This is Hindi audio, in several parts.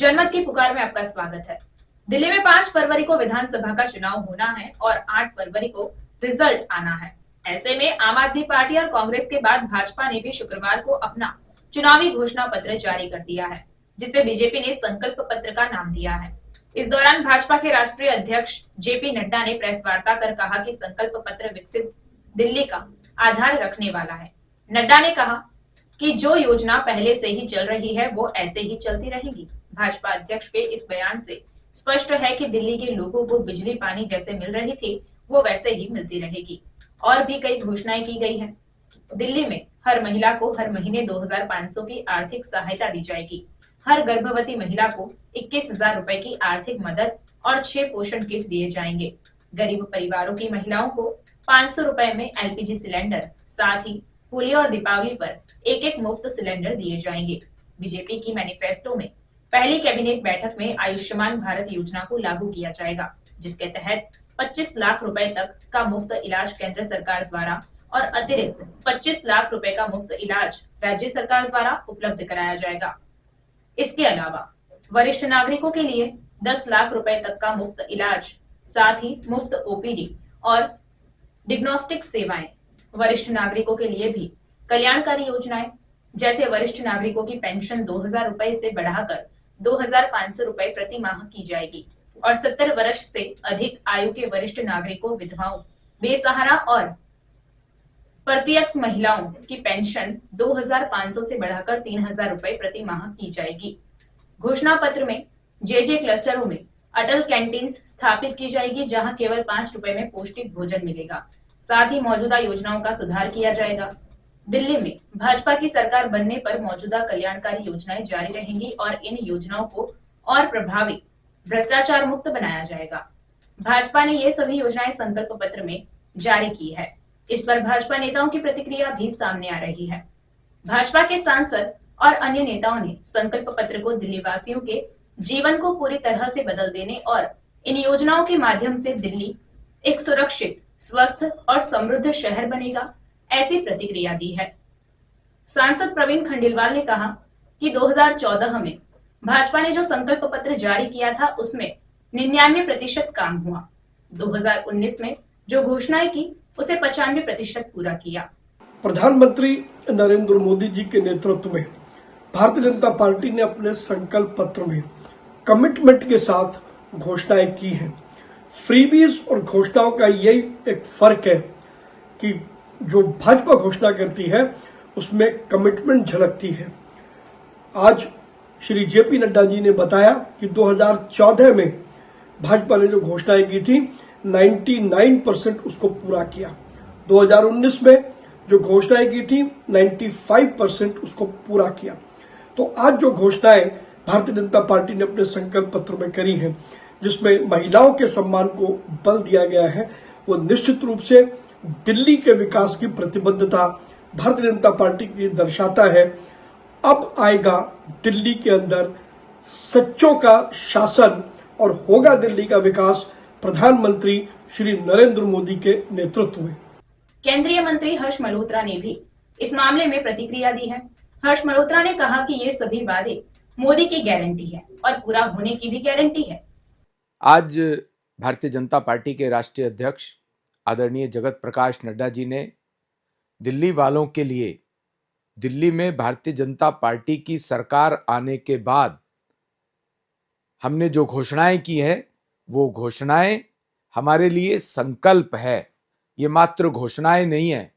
जनमत की पुकार में आपका स्वागत है। दिल्ली में 5 फरवरी को विधानसभा का चुनाव होना है और 8 फरवरी को रिजल्ट आना है। ऐसे में आम आदमी पार्टी और कांग्रेस के बाद भाजपा ने भी शुक्रवार को अपना चुनावी घोषणा पत्र जारी कर दिया है, जिसे बीजेपी ने संकल्प पत्र का नाम दिया है। इस दौरान भाजपा के राष्ट्रीय अध्यक्ष जेपी नड्डा ने प्रेस वार्ता कर कहा कि संकल्प पत्र विकसित दिल्ली का आधार रखने वाला है। नड्डा ने कहा कि जो योजना पहले से ही चल रही है वो ऐसे ही चलती रहेगी। भाजपा अध्यक्ष के इस बयान से स्पष्ट है कि दिल्ली के लोगों को बिजली पानी जैसे मिल रही थी वो वैसे ही मिलती रहेगी। और भी कई घोषणाएं की गई हैं। दिल्ली में हर महिला को हर महीने 2500 की आर्थिक सहायता दी जाएगी। हर गर्भवती महिला को 21,000 रुपए की आर्थिक मदद और 6 पोषण किट दिए जाएंगे। गरीब परिवारों की महिलाओं को 500 रुपए में एलपीजी सिलेंडर, साथ ही होली और दीपावली पर एक मुफ्त सिलेंडर दिए जाएंगे। बीजेपी की मैनिफेस्टो में पहली कैबिनेट बैठक में आयुष्मान भारत योजना को लागू किया जाएगा, जिसके तहत 25 लाख रुपए तक का मुफ्त इलाज केंद्र सरकार द्वारा और अतिरिक्त 25 लाख रुपए का मुफ्त इलाज राज्य सरकार द्वारा उपलब्ध कराया जाएगा। इसके अलावा वरिष्ठ नागरिकों के लिए 10 लाख रुपए तक का मुफ्त इलाज, साथ ही मुफ्त ओपीडी और डिग्नोस्टिक सेवाएं। वरिष्ठ नागरिकों के लिए भी कल्याणकारी योजनाएं, जैसे वरिष्ठ नागरिकों की पेंशन 2000 रुपए से बढ़ाकर 2500 रुपए प्रति माह की जाएगी और 70 वर्ष से अधिक आयु के वरिष्ठ नागरिकों, विधवाओं, बेसहारा और प्रत्येक महिलाओं की पेंशन 2500 से बढ़ाकर 3000 रुपए प्रति माह की जाएगी। घोषणा पत्र में जे क्लस्टरों में अटल कैंटीन स्थापित की जाएगी, जहां केवल 5 रुपए में पौष्टिक भोजन मिलेगा। साथ ही मौजूदा योजनाओं का सुधार किया जाएगा। दिल्ली में भाजपा की सरकार बनने पर मौजूदा कल्याणकारी योजनाएं जारी रहेंगी और इन योजनाओं को और प्रभावी, भ्रष्टाचार मुक्त बनाया जाएगा। भाजपा ने ये सभी योजनाएं संकल्प पत्र में जारी की है। इस पर भाजपा नेताओं की प्रतिक्रिया भी सामने आ रही है। भाजपा के सांसद और अन्य नेताओं ने संकल्प पत्र को दिल्ली वासियों के जीवन को पूरी तरह से बदल देने और इन योजनाओं के माध्यम से दिल्ली एक सुरक्षित, स्वस्थ और समृद्ध शहर बनेगा, ऐसी प्रतिक्रिया दी है। सांसद प्रवीण खंडेलवाल ने कहा कि 2014 में भाजपा ने जो संकल्प पत्र जारी किया था उसमें 99% काम हुआ। 2019 में जो घोषणाएं की उसे 95% पूरा किया। प्रधानमंत्री नरेंद्र मोदी जी के नेतृत्व में भारतीय जनता पार्टी ने अपने संकल्प पत्र में कमिटमेंट के साथ घोषणाएं की हैं। फ्रीबीज और घोषणाओं का यही एक फर्क है कि जो भाजपा घोषणा करती है उसमें कमिटमेंट झलकती है। आज श्री जेपी नड्डा जी ने बताया कि 2014 में भाजपा ने जो घोषणाएं की थी 99% उसको पूरा किया। 2019 में जो घोषणाएं की थी 95% उसको पूरा किया। तो आज जो घोषणाएं भारतीय जनता पार्टी ने अपने संकल्प पत्र में करी हैं, जिसमें महिलाओं के सम्मान को बल दिया गया है, वो निश्चित रूप से दिल्ली के विकास की प्रतिबद्धता भारतीय जनता पार्टी की दर्शाता है। अब आएगा दिल्ली के अंदर सच्चों का शासन और होगा दिल्ली का विकास प्रधानमंत्री श्री नरेंद्र मोदी के नेतृत्व में। केंद्रीय मंत्री हर्ष मल्होत्रा ने भी इस मामले में प्रतिक्रिया दी है। हर्ष मल्होत्रा ने कहा कि ये सभी वादे मोदी की गारंटी है और पूरा होने की भी गारंटी है। आज भारतीय जनता पार्टी के राष्ट्रीय अध्यक्ष आदरणीय जगत प्रकाश नड्डा जी ने दिल्ली वालों के लिए दिल्ली में भारतीय जनता पार्टी की सरकार आने के बाद हमने जो घोषणाएं की हैं वो घोषणाएं हमारे लिए संकल्प है। ये मात्र घोषणाएं नहीं है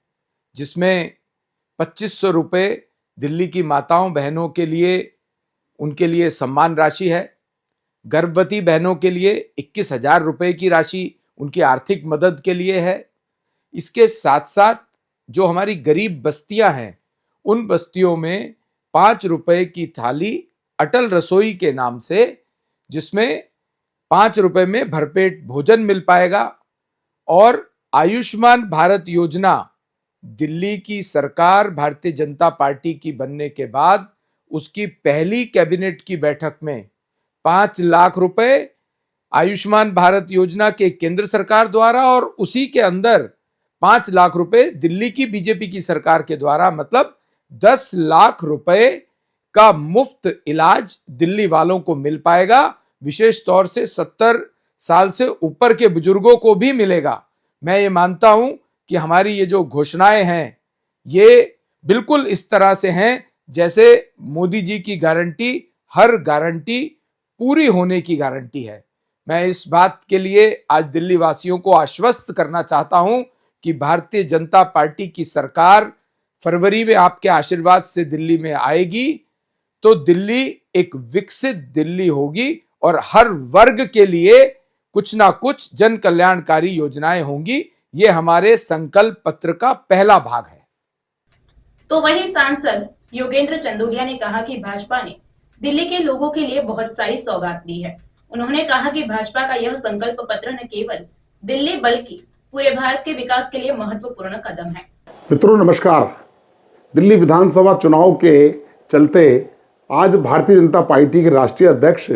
जिसमें 2500 रुपए दिल्ली की माताओं बहनों के लिए, उनके लिए सम्मान राशि है। गर्भवती बहनों के लिए 21,000 रुपए की राशि उनकी आर्थिक मदद के लिए है। इसके साथ साथ जो हमारी गरीब बस्तियां हैं उन बस्तियों में 5 रुपए की थाली अटल रसोई के नाम से, जिसमें 5 रुपए में भरपेट भोजन मिल पाएगा। और आयुष्मान भारत योजना दिल्ली की सरकार भारतीय जनता पार्टी की बनने के बाद उसकी पहली कैबिनेट की बैठक में 5 लाख रुपए आयुष्मान भारत योजना के केंद्र सरकार द्वारा और उसी के अंदर 5 लाख रुपए दिल्ली की बीजेपी की सरकार के द्वारा, मतलब 10 लाख रुपए का मुफ्त इलाज दिल्ली वालों को मिल पाएगा। विशेष तौर से 70 साल से ऊपर के बुजुर्गों को भी मिलेगा। मैं ये मानता हूं कि हमारी ये जो घोषणाएं हैं ये बिल्कुल इस तरह से हैं जैसे मोदी जी की गारंटी हर गारंटी पूरी होने की गारंटी है। मैं इस बात के लिए आज दिल्ली वासियों को आश्वस्त करना चाहता हूं कि भारतीय जनता पार्टी की सरकार फरवरी में आपके आशीर्वाद से दिल्ली में आएगी तो दिल्ली एक विकसित दिल्ली होगी और हर वर्ग के लिए कुछ ना कुछ जन कल्याणकारी योजनाएं होंगी। ये हमारे संकल्प पत्र का पहला भाग है। तो वहीं सांसद योगेंद्र चंदोलिया ने कहा कि भाजपा ने दिल्ली के लोगों के लिए बहुत सारी सौगात दी है। उन्होंने कहा कि भाजपा का यह संकल्प पत्र न केवल दिल्ली बल्कि पूरे भारत के विकास के लिए महत्वपूर्ण कदम है। मित्रों नमस्कार। दिल्ली विधानसभा चुनाव के चलते आज भारतीय जनता पार्टी के राष्ट्रीय अध्यक्ष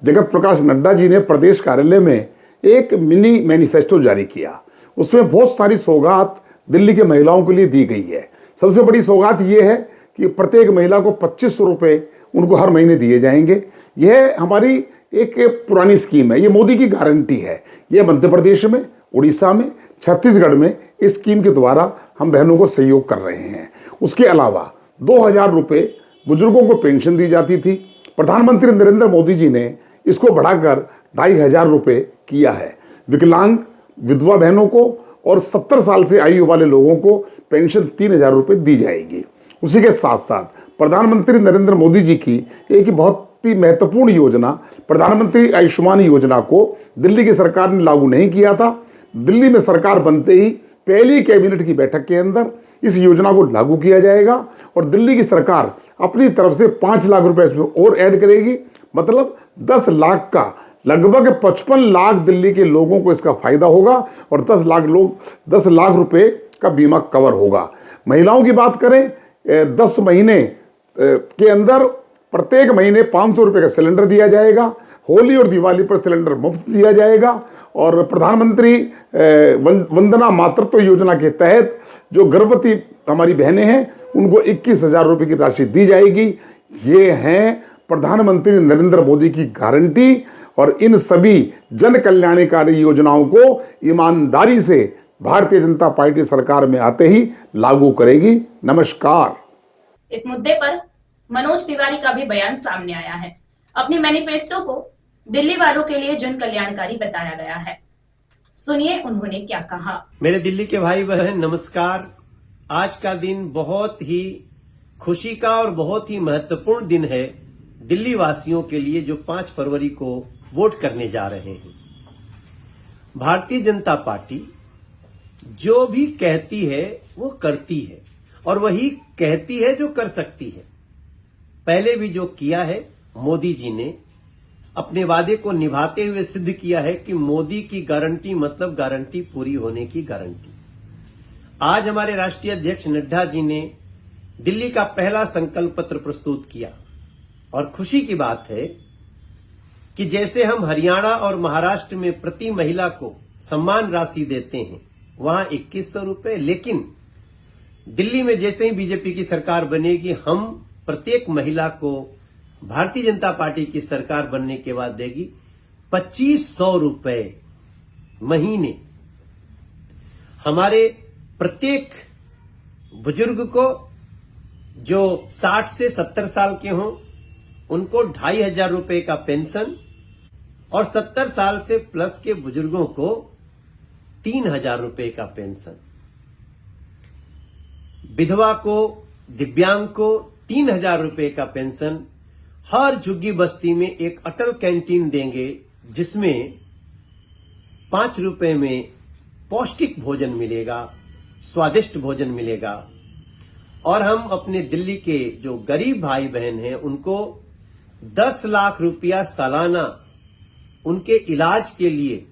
जगत प्रकाश नड्डा जी ने प्रदेश कार्यालय में एक मिनी मैनिफेस्टो जारी किया। उसमें बहुत सारी सौगात दिल्ली के महिलाओं के लिए दी गई है। सबसे बड़ी सौगात ये है कि प्रत्येक महिला को 2500 रुपए उनको हर महीने दिए जाएंगे। यह हमारी एक पुरानी स्कीम है, ये मोदी की गारंटी है। ये मध्य प्रदेश में, उड़ीसा में, छत्तीसगढ़ में इस स्कीम के द्वारा हम बहनों को सहयोग कर रहे हैं। उसके अलावा 2000 रुपये बुजुर्गों को पेंशन दी जाती थी। प्रधानमंत्री नरेंद्र मोदी जी ने इसको बढ़ाकर 2500 रुपये किया है। विकलांग विधवा बहनों को और 70 साल से आयु वाले लोगों को पेंशन 3000 रुपये दी जाएगी। उसी के साथ साथ प्रधानमंत्री नरेंद्र मोदी जी की एक बहुत ही महत्वपूर्ण योजना प्रधानमंत्री आयुष्मान योजना को दिल्ली की सरकार ने लागू नहीं किया था। दिल्ली में सरकार बनते ही पहली कैबिनेट की बैठक के अंदर इस योजना को लागू किया जाएगा और दिल्ली की सरकार अपनी तरफ से 5 लाख रुपए इसमें और ऐड करेगी। मतलब 10 लाख का लगभग 55 लाख दिल्ली के लोगों को इसका फायदा होगा और 10 लाख रुपए का बीमा कवर होगा। महिलाओं की बात करें, 10 महीने के अंदर प्रत्येक महीने 500 रुपए का सिलेंडर दिया जाएगा। होली और दिवाली पर सिलेंडर मुफ्त दिया जाएगा और प्रधानमंत्री वंदना मातृत्व योजना के तहत जो गर्भवती हमारी बहनें हैं उनको 21,000 रुपए की राशि दी जाएगी। ये हैं प्रधानमंत्री नरेंद्र मोदी की गारंटी और इन सभी जन कल्याणकारी योजनाओं को ईमानदारी से भारतीय जनता पार्टी सरकार में आते ही लागू करेगी। नमस्कार। इस मुद्दे पर मनोज तिवारी का भी बयान सामने आया है। अपने मैनिफेस्टो को दिल्ली वालों के लिए जन कल्याणकारी बताया गया है। सुनिए उन्होंने क्या कहा। मेरे दिल्ली के भाई बहन नमस्कार। आज का दिन बहुत ही खुशी का और बहुत ही महत्वपूर्ण दिन है दिल्ली वासियों के लिए जो 5 फरवरी को वोट करने जा रहे हैं। भारतीय जनता पार्टी जो भी कहती है वो करती है और वही कहती है जो कर सकती है। पहले भी जो किया है मोदी जी ने अपने वादे को निभाते हुए सिद्ध किया है कि मोदी की गारंटी मतलब गारंटी पूरी होने की गारंटी। आज हमारे राष्ट्रीय अध्यक्ष नड्डा जी ने दिल्ली का पहला संकल्प पत्र प्रस्तुत किया और खुशी की बात है कि जैसे हम हरियाणा और महाराष्ट्र में प्रति महिला को सम्मान राशि देते हैं वहां 2100 रुपए, लेकिन दिल्ली में जैसे ही बीजेपी की सरकार बनेगी हम प्रत्येक महिला को भारतीय जनता पार्टी की सरकार बनने के बाद देगी 2500 रुपए महीने। हमारे प्रत्येक बुजुर्ग को जो 60 से 70 साल के हों उनको 2500 रुपए का पेंशन और 70 साल से प्लस के बुजुर्गों को 3000 रुपए का पेंशन। विधवा को, दिव्यांग को 3000 रुपए का पेंशन। हर झुग्गी बस्ती में एक अटल कैंटीन देंगे जिसमें 5 रुपए में पौष्टिक भोजन मिलेगा, स्वादिष्ट भोजन मिलेगा। और हम अपने दिल्ली के जो गरीब भाई बहन हैं उनको 10 लाख रुपया सालाना उनके इलाज के लिए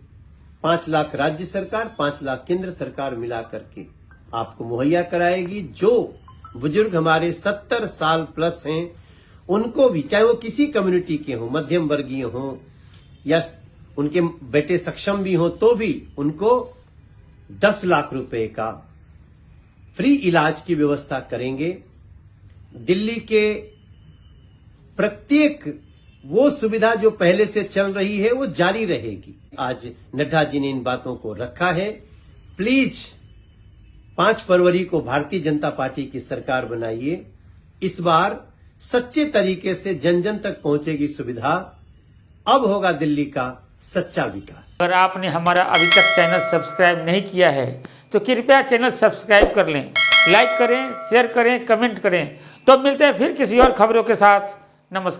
5 लाख राज्य सरकार, 5 लाख केंद्र सरकार मिला करके आपको मुहैया कराएगी। जो बुजुर्ग हमारे 70 साल प्लस हैं उनको भी, चाहे वो किसी कम्युनिटी के हों, मध्यम वर्गीय हों या उनके बेटे सक्षम भी हों, तो भी उनको 10 लाख रुपए का फ्री इलाज की व्यवस्था करेंगे। दिल्ली के प्रत्येक वो सुविधा जो पहले से चल रही है वो जारी रहेगी। आज नड्डा जी ने इन बातों को रखा है। प्लीज 5 फरवरी को भारतीय जनता पार्टी की सरकार बनाइए। इस बार सच्चे तरीके से जन जन तक पहुंचेगी सुविधा। अब होगा दिल्ली का सच्चा विकास। अगर आपने हमारा अभी तक चैनल सब्सक्राइब नहीं किया है तो कृपया चैनल सब्सक्राइब कर लें, लाइक करें, शेयर करें, कमेंट करें। तो मिलते हैं फिर किसी और खबरों के साथ। नमस्कार।